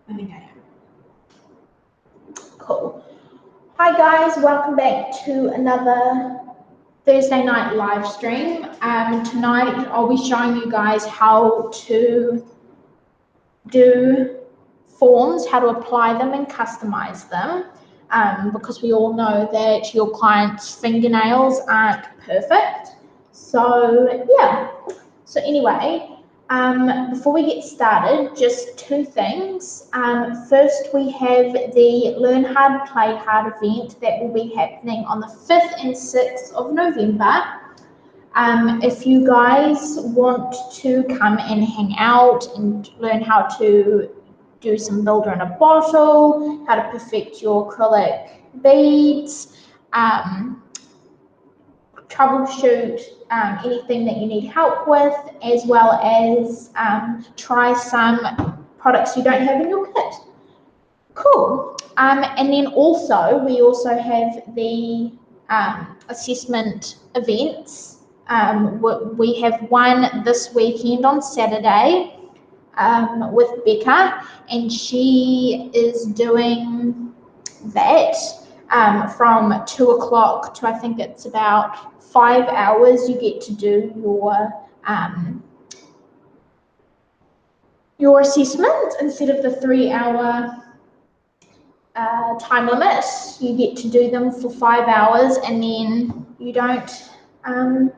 I think I am. Cool. Hi guys, welcome back to another Thursday night live stream. Tonight I'll be showing you guys how to do forms, how to apply them and customize them, because we all know that your clients' fingernails aren't perfect. So yeah, so anyway, before we get started, just two things. First, we have the Learn Hard, Play Hard event that will be happening on the 5th and 6th of November. If you guys want to come and hang out and learn how to do some builder in a bottle, how to perfect your acrylic beads, troubleshoot anything that you need help with, as well as try some products you don't have in your kit. Cool. And then also, we also have the assessment events. We have one this weekend on Saturday with Becca, and she is doing that from 2 o'clock to, I think it's about 5 hours. You get to do your assessment instead of the 3-hour time limit. You get to do them for 5 hours, and then you don't have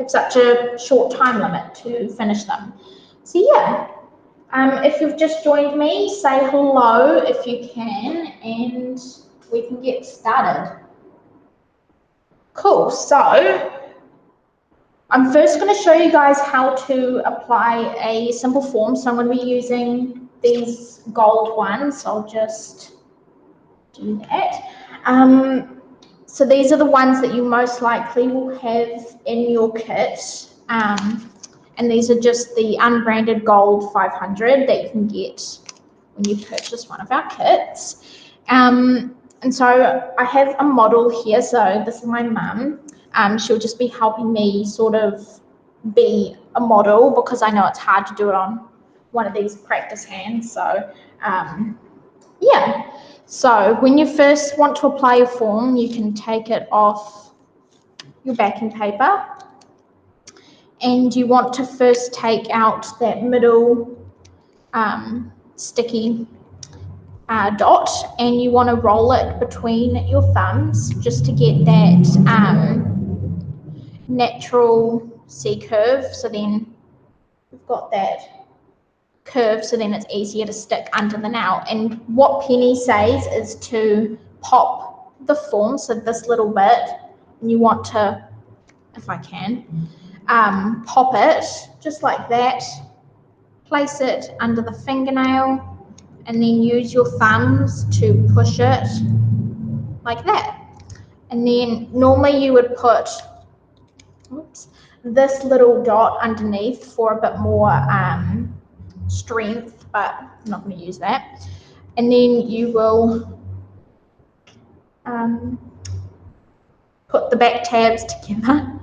such a short time limit to finish them. So yeah, if you've just joined me, say hello if you can, and we can get started. Cool, so I'm first going to show you guys how to apply a simple form. So I'm going to be using these gold ones. I'll just do that. So these are the ones that you most likely will have in your kit. And these are just the unbranded gold 500 that you can get when you purchase one of our kits. And so I have a model here. So this is my mum. She'll just be helping me sort of be a model, because I know it's hard to do it on one of these practice hands. So yeah. So when you first want to apply your form, you can take it off your backing paper, and you want to first take out that middle sticky dot, and you want to roll it between your thumbs just to get that natural C curve. So then we've got that curve, so then it's easier to stick under the nail. And what Penny says is to pop the form, so this little bit, and you want to, if I can, pop it just like that, place it under the fingernail, and then use your thumbs to push it like that. And then normally you would put this little dot underneath for a bit more strength, but I'm not going to use that. And then you will put the back tabs together.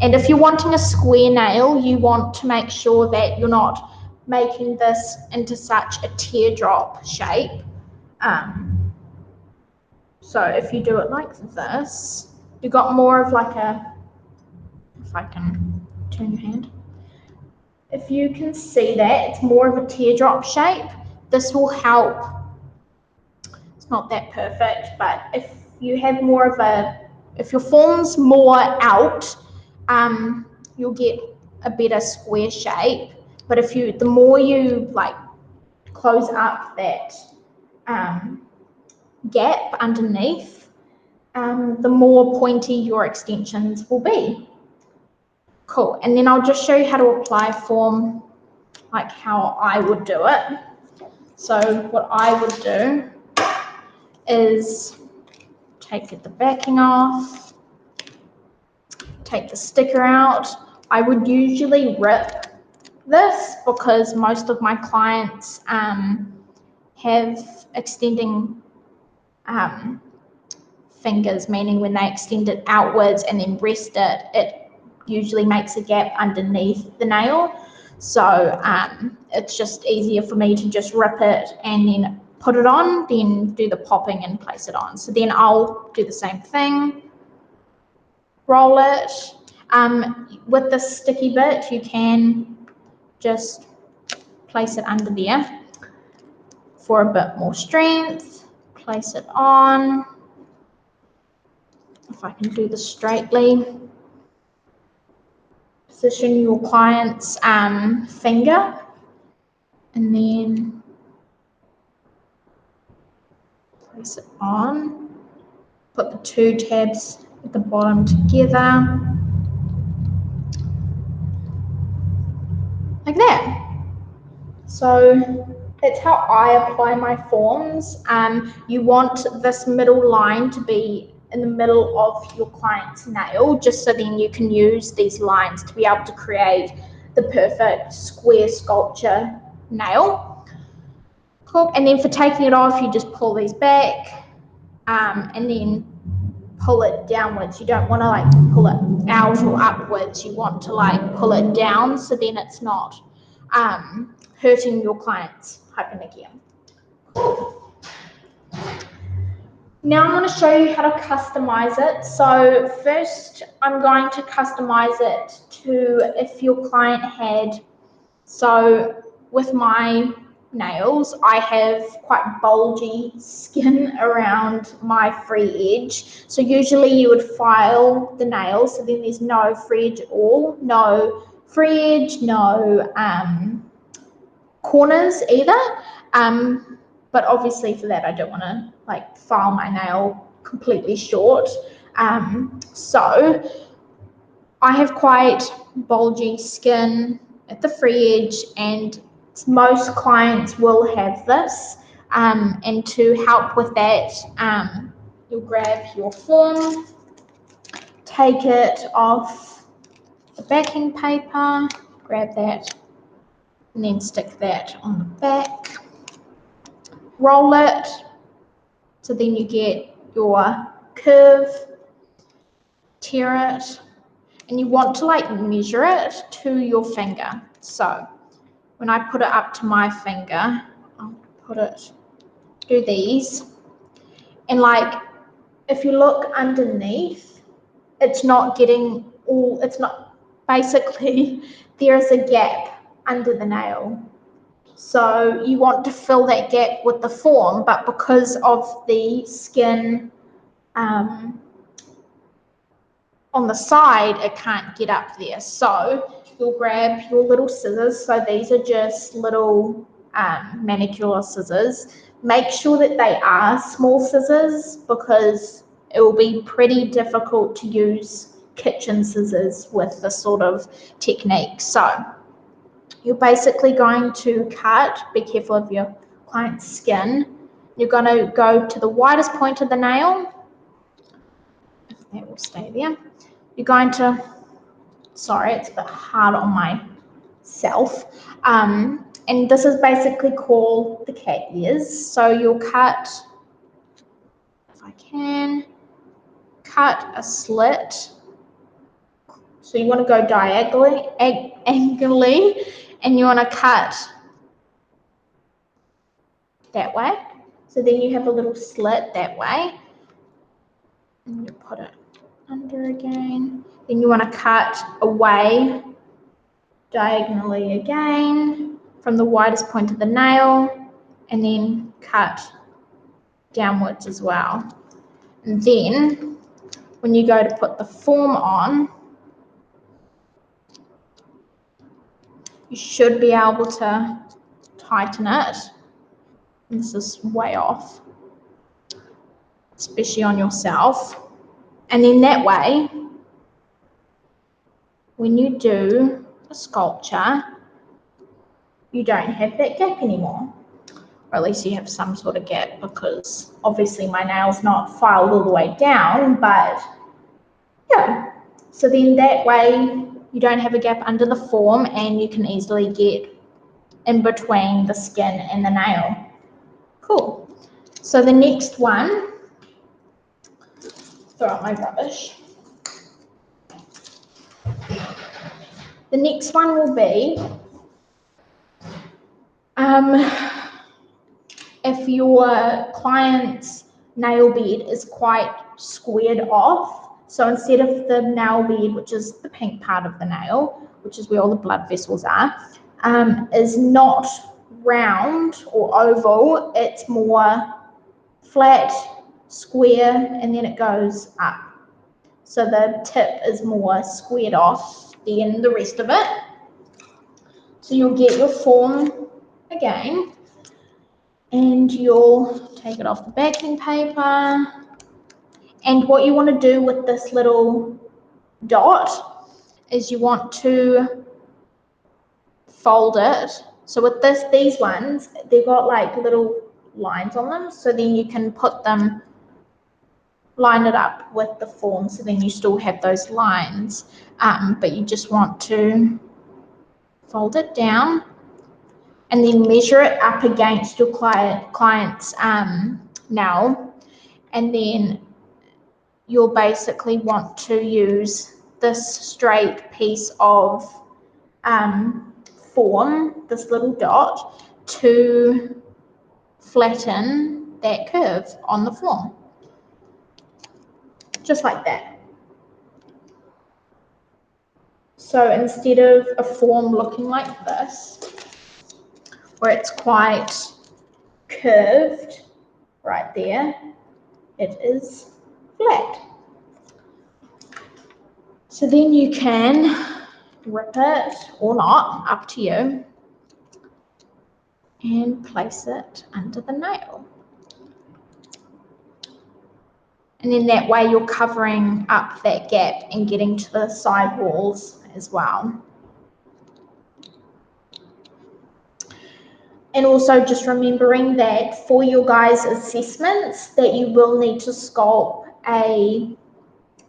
And if you're wanting a square nail, you want to make sure that you're not making this into such a teardrop shape. So if you do it like this, you've got more of like a, if I can turn your hand, if you can see that, it's more of a teardrop shape. This will help. It's not that perfect, but if you have more of a, if your form's more out, you'll get a better square shape. But if you, the more you like close up that gap underneath, the more pointy your extensions will be. Cool, and then I'll just show you how to apply a form like how I would do it. So what I would do is take the backing off, take the sticker out. I would usually rip this because most of my clients have extending fingers, meaning when they extend it outwards and then rest it, it usually makes a gap underneath the nail. So it's just easier for me to just rip it and then put it on, then do the popping and place it on. So then I'll do the same thing, roll it. With the sticky bit, you can just place it under there for a bit more strength, place it on. If I can do this straightly, position your client's finger and then place it on. Put the two tabs at the bottom together, like that. So that's how I apply my forms. You want this middle line to be in the middle of your client's nail, just so then you can use these lines to be able to create the perfect square sculpture nail. Cool. And then for taking it off, you just pull these back and then pull it downwards. You don't want to like pull it out or upwards. You want to like pull it down so then it's not hurting your client's hypermegia. Now I'm going to show you how to customize it. So first I'm going to customize it to if your client had, so with my nails, I have quite bulgy skin around my free edge. So usually you would file the nails, so then there's no free edge at all, no free edge, no corners either. But obviously for that I don't want to like file my nail completely short. So I have quite bulgy skin at the free edge, and most clients will have this. And to help with that, you'll grab your form, take it off the backing paper, grab that, and then stick that on the back. Roll it, so then you get your curve, tear it, and you want to like measure it to your finger. So when I put it up to my finger, I'll put it, do these, and like if you look underneath, it's not getting all, it's not, basically there is a gap under the nail. So you want to fill that gap with the form, but because of the skin on the side, it can't get up there. So you'll grab your little scissors. So these are just little manicure scissors. Make sure that they are small scissors because it will be pretty difficult to use kitchen scissors with this sort of technique. So you're basically going to cut, be careful of your client's skin. You're going to go to the widest point of the nail. If that will stay there. You're going to, sorry, it's a bit hard on myself. And this is basically called the cat ears. So you'll cut, if I can, cut a slit. So you want to go diagonally, and you want to cut that way. So then you have a little slit that way. And you put it under again. Then you want to cut away diagonally again from the widest point of the nail, and then cut downwards as well. And then when you go to put the form on, you should be able to tighten it. This is way off, especially on yourself. And then that way, when you do a sculpture, you don't have that gap anymore. Or at least you have some sort of gap, because obviously my nail's not filed all the way down, but yeah. So then that way you don't have a gap under the form and you can easily get in between the skin and the nail. Cool. So the next one, throw out my rubbish. The next one will be If your client's nail bed is quite squared off, so instead of the nail bed, which is the pink part of the nail, which is where all the blood vessels are, is not round or oval, it's more flat, square, and then it goes up. So the tip is more squared off than the rest of it. So you'll get your form again, and you'll take it off the backing paper. And what you want to do with this little dot is you want to fold it. So with these ones, they've got like little lines on them, so then you can put them, line it up with the form, so then you still have those lines, but you just want to fold it down and then measure it up against your client's nail, and then you'll basically want to use this straight piece of form, this little dot, to flatten that curve on the form, just like that. So instead of a form looking like this, where it's quite curved right there, it is flat. So then you can rip it or not, up to you, and place it under the nail. And then that way you're covering up that gap and getting to the side walls as well. And also just remembering that for your guys' assessments that you will need to sculpt a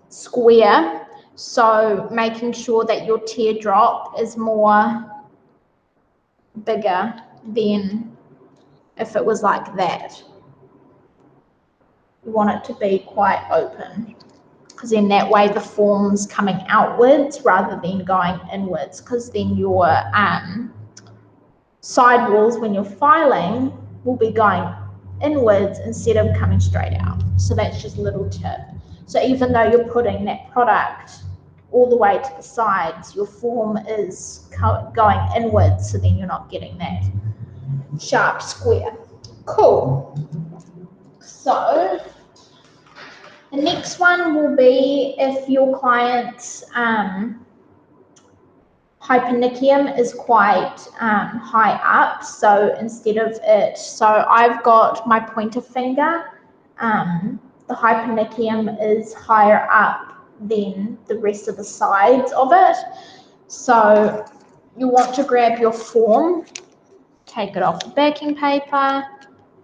square, so making sure that your teardrop is more bigger than if it was like that. You want it to be quite open, because then that way the form's coming outwards rather than going inwards, because then your side walls, when you're filing, will be going inwards instead of coming straight out. So that's just a little tip. So even though you're putting that product all the way to the sides, your form is going inwards, so then you're not getting that sharp square. Cool. So the next one will be if your client's hyponychium is quite high up, so instead of it, so I've got my pointer finger, the hyponychium is higher up than the rest of the sides of it. So you want to grab your form, take it off the backing paper,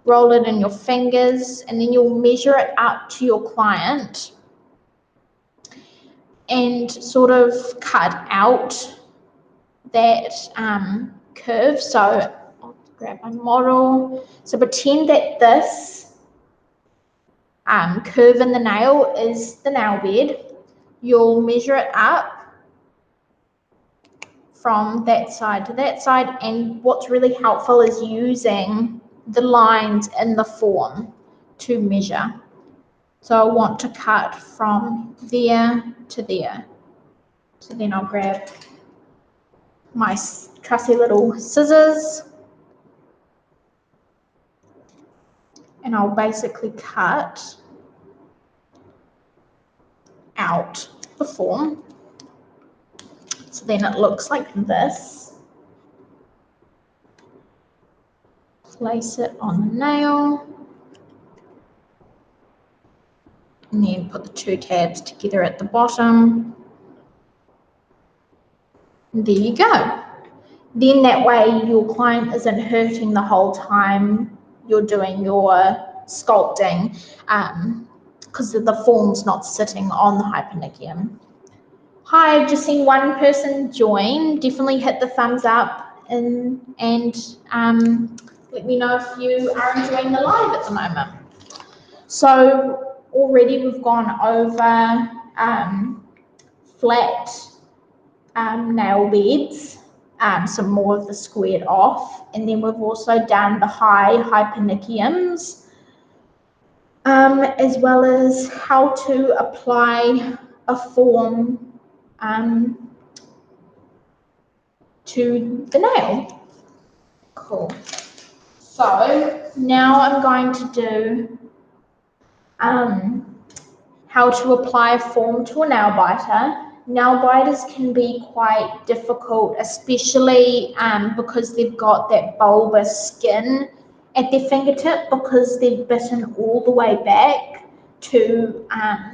roll it in your fingers, and then you'll measure it up to your client and sort of cut out that curve. So I'll grab my model. So pretend that this curve in the nail is the nail bed. You'll measure it up from that side to that side, and what's really helpful is using the lines in the form to measure. So I want to cut from there to there. So then I'll grab my trusty little scissors and I'll basically cut out the form. So then it looks like this. Place it on the nail. And then put the two tabs together at the bottom. And there you go. Then that way your client isn't hurting the whole time you're doing your sculpting, because the form's not sitting on the hyponychium. Hi, I've just seen one person join. Definitely hit the thumbs up and let me know if you are enjoying the live at the moment. So already we've gone over flat nail beds. so more of the squared off. And then we've also done the high hypernychiums, as well as how to apply a form to the nail. Cool. So now I'm going to do how to apply a form to a nail biter. Nail biters can be quite difficult, especially because they've got that bulbous skin at their fingertip, because they've bitten all the way back to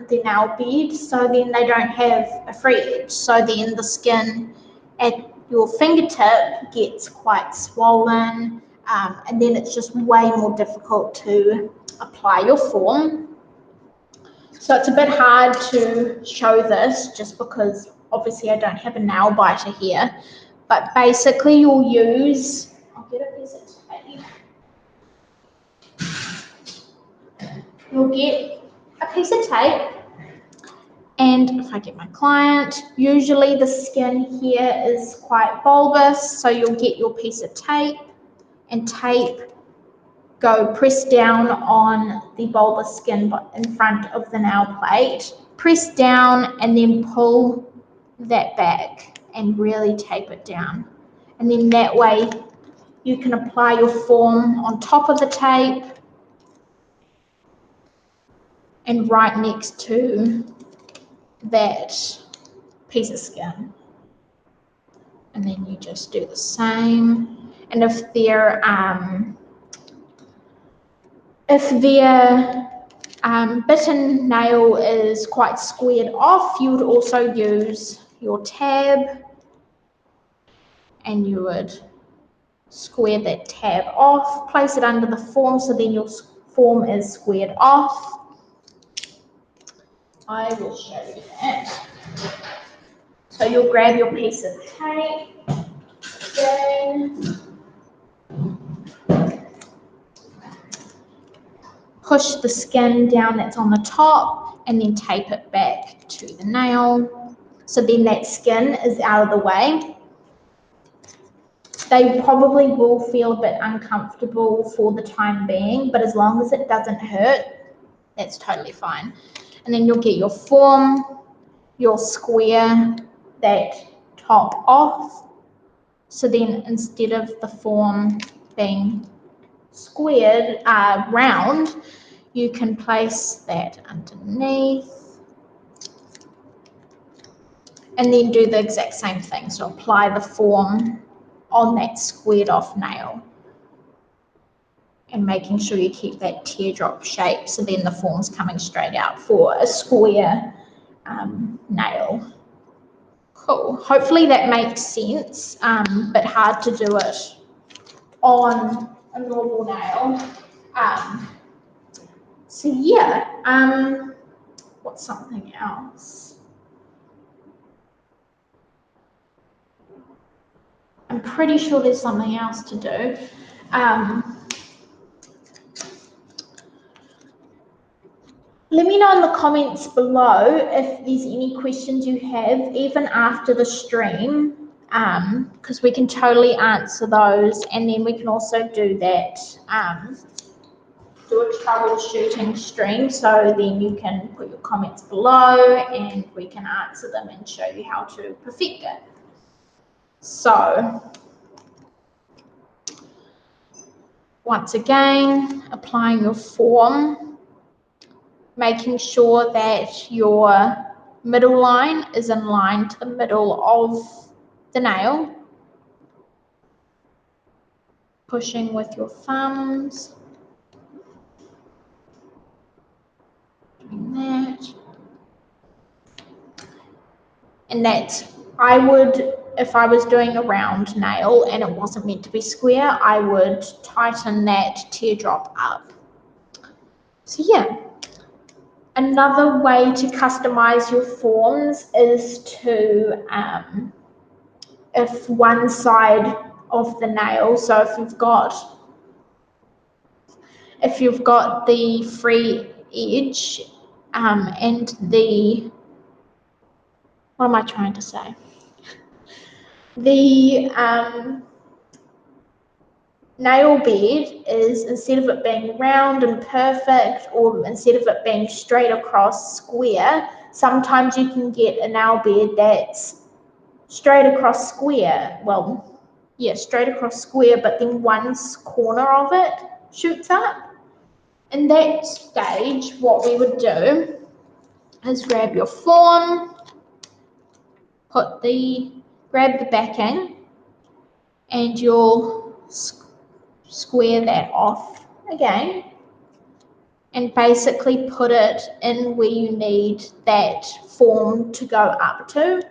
their nail bed, so then they don't have a free edge. So then the skin at your fingertip gets quite swollen, and then it's just way more difficult to apply your form. So it's a bit hard to show this just because obviously I don't have a nail biter here, but basically you'll use, I'll get a piece of tape. You'll get a piece of tape, and if I get my client, usually the skin here is quite bulbous, so you'll get your piece of tape and go press down on the bulbous skin in front of the nail plate, press down and then pull that back and really tape it down. And then that way you can apply your form on top of the tape and right next to that piece of skin. And then you just do the same. And if their bitten nail is quite squared off, you would also use your tab and you would square that tab off, place it under the form so then your form is squared off. I will show you that. So you'll grab your piece of tape, then push the skin down that's on the top and then tape it back to the nail. So then that skin is out of the way. They probably will feel a bit uncomfortable for the time being, but as long as it doesn't hurt, that's totally fine. And then you'll get your form, you'll square that top off. So then instead of the form being squared, round, you can place that underneath and then do the exact same thing. So apply the form on that squared off nail and making sure you keep that teardrop shape so then the form's coming straight out for a square nail. Cool. Hopefully that makes sense, but hard to do it on a normal nail. So yeah, what's something else? I'm pretty sure there's something else to do. Let me know in the comments below if there's any questions you have, even after the stream, because we can totally answer those, and then we can also do that, do a troubleshooting stream, so then you can put your comments below and we can answer them and show you how to perfect it. So, once again, applying your form, making sure that your middle line is in line to the middle of the nail, pushing with your thumbs, doing that, and that I would, if I was doing a round nail and it wasn't meant to be square, I would tighten that teardrop up. So yeah. Another way to customize your forms is to, if one side of the nail, so if you've got the free edge and the, what am I trying to say? The nail bed is, instead of it being round and perfect, or instead of it being straight across square, sometimes you can get a nail bed that's straight across square. Well, yeah, straight across square, but then one corner of it shoots up. In that stage, what we would do is grab your form, grab the backing, and you'll square that off again, and basically put it in where you need that form to go up to.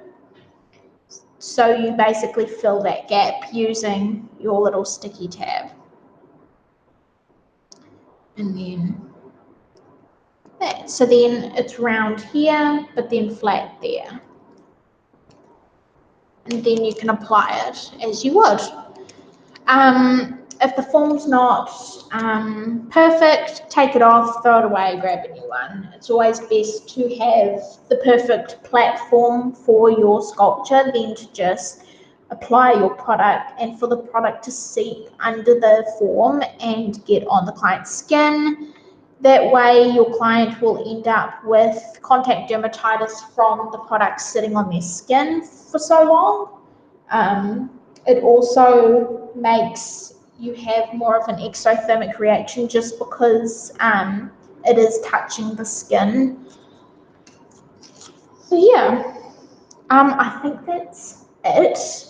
So you basically fill that gap using your little sticky tab. And then that. So then it's round here, but then flat there. And then you can apply it as you would. If the form's not perfect, take it off, throw it away, grab a new one. It's always best to have the perfect platform for your sculpture than to just apply your product and for the product to seep under the form and get on the client's skin. That way your client will end up with contact dermatitis from the product sitting on their skin for so long. It also makes you have more of an exothermic reaction just because it is touching the skin. So yeah, I think that's it.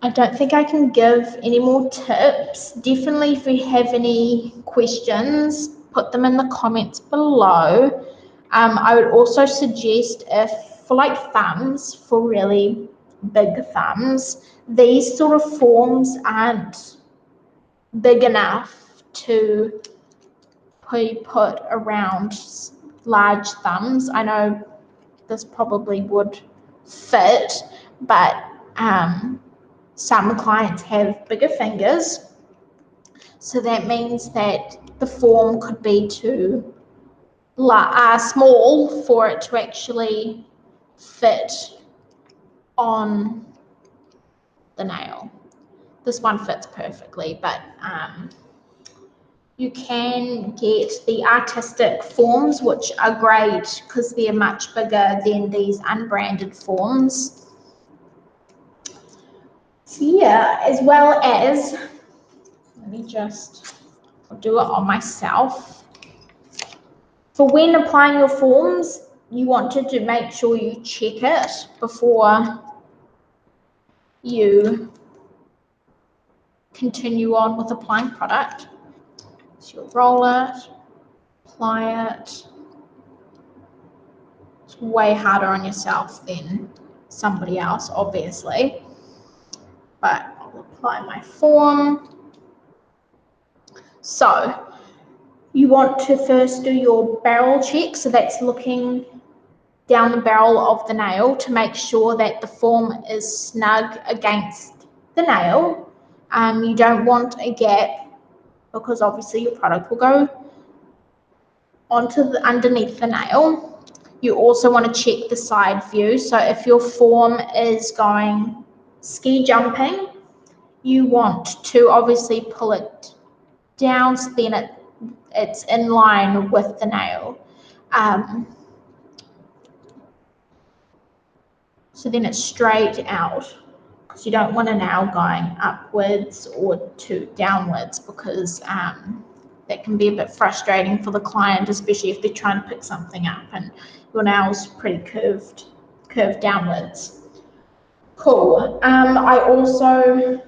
I don't think I can give any more tips. Definitely, if you have any questions, put them in the comments below. I would also suggest, if for like thumbs, for really big thumbs, these sort of forms aren't big enough to put around large thumbs. I know this probably would fit, but some clients have bigger fingers, so that means that the form could be too small for it to actually fit on the nail. This one fits perfectly, but you can get the artistic forms, which are great because they're much bigger than these unbranded forms. So yeah, as well as, let me just do it on myself. For when applying your forms, you want to make sure you check it before you continue on with applying product. So you'll roll it, apply it. It's way harder on yourself than somebody else, obviously. But I'll apply my form. So you want to first do your barrel check. So that's looking down the barrel of the nail to make sure that the form is snug against the nail. You don't want a gap because obviously your product will go underneath the nail. You also want to check the side view. So if your form is going ski jumping, you want to obviously pull it down so then it's in line with the nail. So then it's straight out, because you don't want a nail going upwards or downwards, because that can be a bit frustrating for the client, especially if they're trying to pick something up and your nail's pretty curved downwards. Cool. I also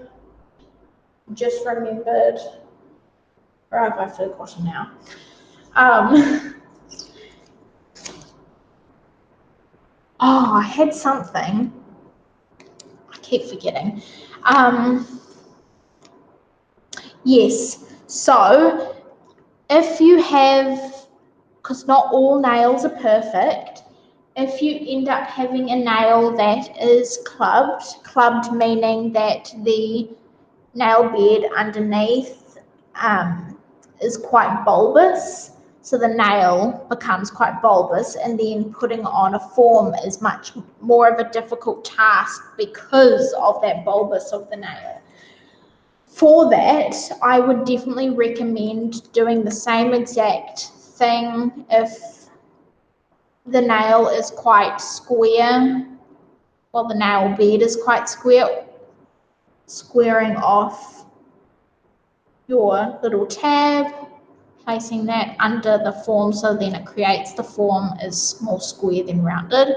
just remembered, or have I forgotten now? Oh, I had something. I keep forgetting. Yes, so if you have, because not all nails are perfect, if you end up having a nail that is clubbed meaning that the nail bed underneath is quite bulbous, So the nail becomes quite bulbous, and then putting on a form is much more of a difficult task because of that bulbous of the nail. For that, I would definitely recommend doing the same exact thing if the nail is quite square, well, the nail bed is quite square, squaring off your little tab, placing that under the form so then it creates the form is more square than rounded.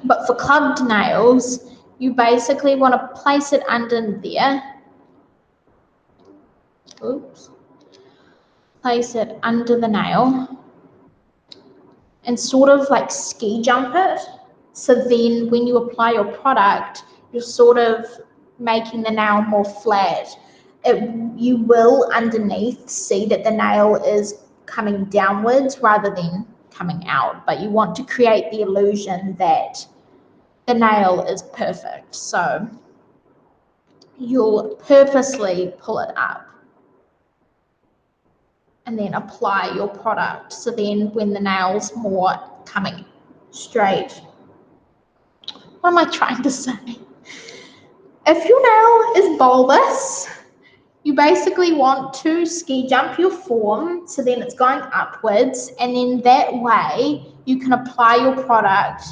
But for clubbed nails, you basically want to place it under there. Oops. Place it under the nail and sort of like ski jump it. So then when you apply your product, you're sort of making the nail more flat. You will underneath see that the nail is coming downwards rather than coming out, but you want to create the illusion that the nail is perfect. So you'll purposely pull it up and then apply your product. So then when the nail's more coming straight, what am I trying to say? If your nail is bulbous, you basically want to ski jump your form so then it's going upwards, and then that way you can apply your product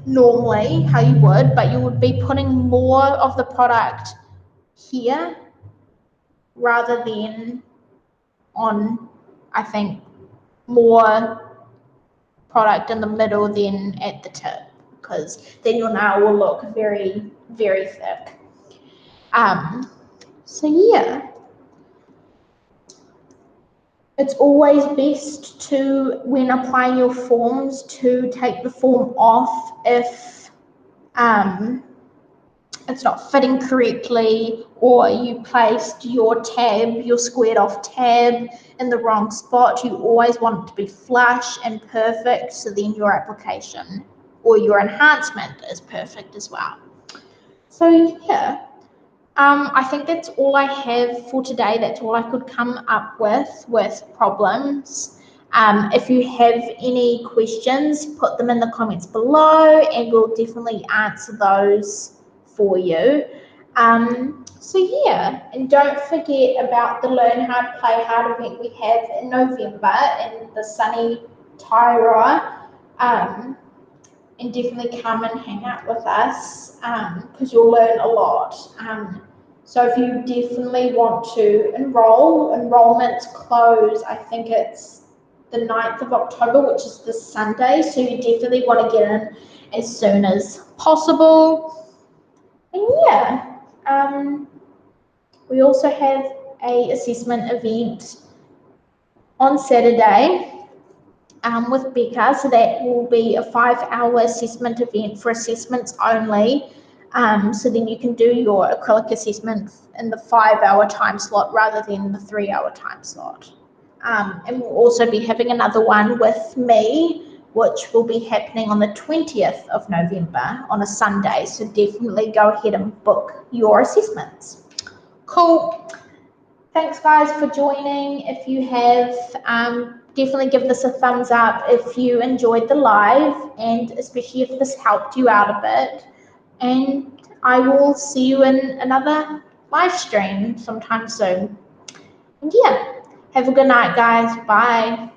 normally how you would, but you would be putting more of the product here rather than on, I think, more product in the middle than at the tip, because then your nail will look very, very thick. So yeah, it's always best to, when applying your forms, to take the form off if it's not fitting correctly, or you placed your tab, your squared off tab in the wrong spot. You always want it to be flush and perfect, so then your application or your enhancement is perfect as well. So yeah, I think that's all I have for today. That's all I could come up with problems. If you have any questions, put them in the comments below and we'll definitely answer those for you. So yeah, and don't forget about the Learn Hard, Play Hard event we have in November in the sunny Tairua. And definitely come and hang out with us because you'll learn a lot. So if you definitely want to enroll, enrollments close, I think it's the 9th of October, which is this Sunday, so you definitely want to get in as soon as possible. And yeah, we also have a assessment event on Saturday with Becca, so that will be a 5-hour assessment event for assessments only. So then you can do your acrylic assessment in the 5-hour time slot rather than the 3-hour time slot. And we'll also be having another one with me, which will be happening on the 20th of November on a Sunday. So definitely go ahead and book your assessments. Cool. Thanks guys for joining. If you have, definitely give this a thumbs up if you enjoyed the live, and especially if this helped you out a bit. And I will see you in another live stream sometime soon. And yeah, have a good night guys. Bye.